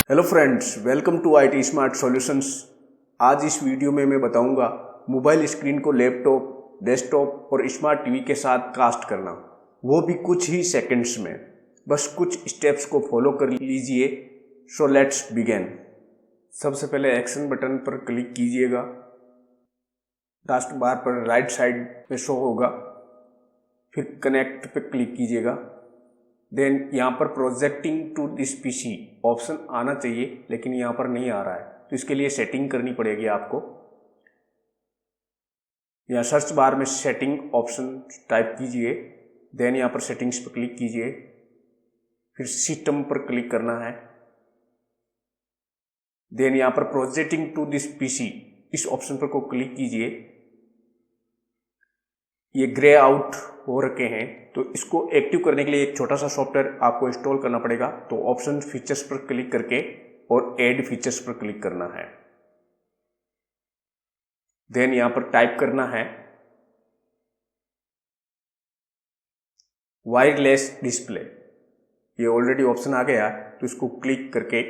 Hello friends, welcome to IT smart solutions. आज इस video में मैं बताऊंगा मोबाइल स्क्रीन को लैपटॉप, डेस्कटॉप और स्मार्ट टीवी के साथ कास्ट करना, वो भी कुछ ही सेकंड्स में। बस कुछ स्टेप्स को फॉलो कर लीजिए। So let's begin. सबसे पहले एक्शन बटन पर क्लिक कीजिएगा। टास्क बार पर राइट साइड में शो होगा, फिर कनेक्ट पर क्लिक कीजिएगा। देन यहाँ पर projecting to this PC option आना चाहिए, लेकिन यहाँ पर नहीं आ रहा है, तो इसके लिए सेटिंग करनी पड़ेगी आपको। यहाँ सर्च बार में सेटिंग ऑप्शन टाइप कीजिए। देन यहाँ पर सेटिंग्स पर क्लिक कीजिए, फिर सिस्टम पर क्लिक करना है। देन यहाँ पर प्रोजेक्टिंग टू दिस पीसी इस ऑप्शन पर को क्लिक कीजिए। ये ग्रे आउट हो रखे हैं, तो इसको एक्टिव करने के लिए एक छोटा सा सॉफ्टवेयर आपको इंस्टॉल करना पड़ेगा। तो ऑप्शन फीचर्स पर क्लिक करके और ऐड फीचर्स पर क्लिक करना है। देन यहां पर टाइप करना है वायरलेस डिस्प्ले। ये ऑलरेडी ऑप्शन आ गया, तो इसको क्लिक करके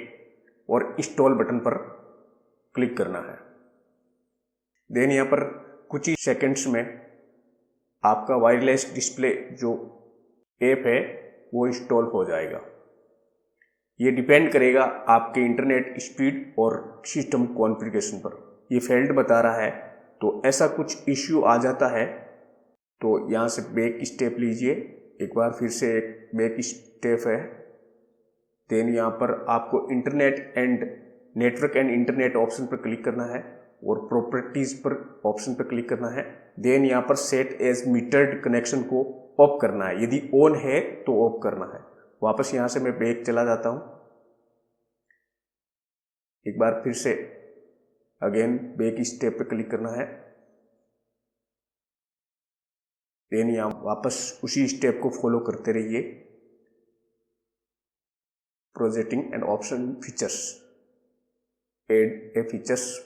और इंस्टॉल बटन पर क्लिक करना है। देन यहां पर कुछ ही सेकंड्स में आपका वायरलेस डिस्प्ले जो ऐप है वो इंस्टॉल हो जाएगा। ये डिपेंड करेगा आपके इंटरनेट स्पीड और सिस्टम कॉन्फ़िगरेशन पर। ये फेल्ड बता रहा है, तो ऐसा कुछ इश्यू आ जाता है तो यहाँ से बैक स्टेप लीजिए। एक बार फिर से एक बैक स्टेप है। देन यहाँ पर आपको internet and network and internet option पर क्लिक करना है और प्रॉपर्टीज पर ऑप्शन पर क्लिक करना है। देन यहाँ पर सेट एज मीटर्ड कनेक्शन को ऑफ करना है, यदि ऑन है तो ऑफ करना है। वापस यहाँ से मैं बैक चला जाता हूँ। एक बार फिर से अगेन बैक स्टेप पर क्लिक करना है। देन यहाँ वापस उसी स्टेप को फॉलो करते रहिए। Projecting and option features, add a features,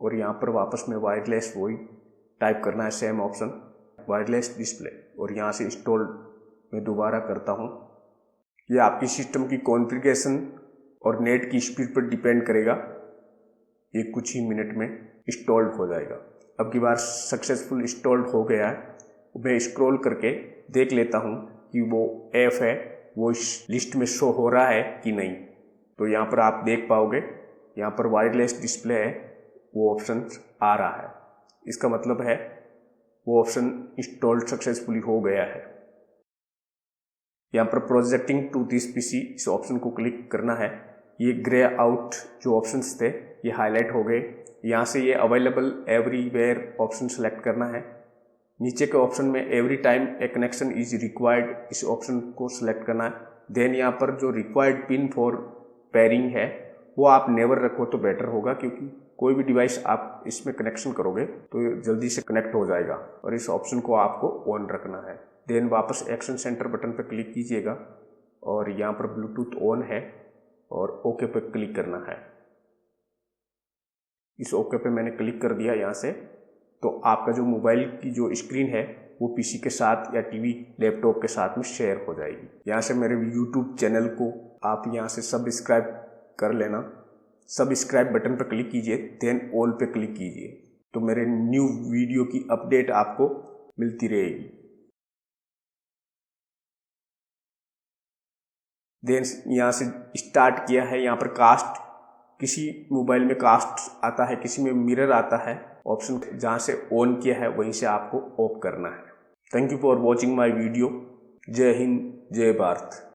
और यहाँ पर वापस में वायरलेस वही टाइप करना है, सेम ऑप्शन वायरलेस डिस्प्ले, और यहाँ से इंस्टॉल मैं दोबारा करता हूँ। ये आपकी सिस्टम की कॉन्फ़िगरेशन और नेट की स्पीड पर डिपेंड करेगा। ये कुछ ही मिनट में इंस्टॉल्ड हो जाएगा। अब की बार सक्सेसफुल इंस्टॉल्ड हो गया है। मैं स्क्रॉल करके देख लेता हूँ कि वो ऐप है वो इस लिस्ट में शो हो रहा है कि नहीं। तो यहाँ पर आप देख पाओगे, यहाँ पर वायरलेस डिस्प्ले है, वो ऑप्शन आ रहा है। इसका मतलब है वो ऑप्शन इंस्टॉल्ड सक्सेसफुली हो गया है। यहाँ पर प्रोजेक्टिंग टू दिस पीसी इस ऑप्शन को क्लिक करना है। ये ग्रे आउट जो ऑप्शंस थे ये हाईलाइट हो गए। यहाँ से ये अवेलेबल एवरीवेयर ऑप्शन सेलेक्ट करना है। नीचे के ऑप्शन में every time A connection is required इस ऑप्शन को सिलेक्ट करना है। देन यहाँ पर जो रिक्वायर्ड पिन फॉर पेयरिंग है वो आप नेवर रखो तो बेटर होगा, क्योंकि कोई भी डिवाइस आप इसमें कनेक्शन करोगे तो जल्दी से कनेक्ट हो जाएगा, और इस ऑप्शन को आपको ऑन रखना है। देन वापस एक्शन सेंटर बटन पर क्लिक कीजिएगा और यहाँ पर ब्लूटूथ ऑन है और ओके पर क्लिक करना है। इस ओके पे मैंने क्लिक कर दिया यहाँ से, तो आपका जो मोबाइल की जो स्क्रीन है वो पीसी के साथ या टीवी लैपटॉप के साथ में शेयर हो जाएगी। यहाँ से मेरे यूट्यूब चैनल को आप यहाँ से सब्सक्राइब कर लेना। सब्सक्राइब बटन पर क्लिक कीजिए, देन ऑल पे क्लिक कीजिए, तो मेरे न्यू वीडियो की अपडेट आपको मिलती रहेगी। देन यहाँ से स्टार्ट किया है। यहाँ पर कास्ट, किसी मोबाइल में कास्ट आता है, किसी में मिरर आता है। ऑप्शन जहाँ से ऑन किया है वहीं से आपको ऑफ करना है। Thank you for watching my video. जय हिंद, जय भारत।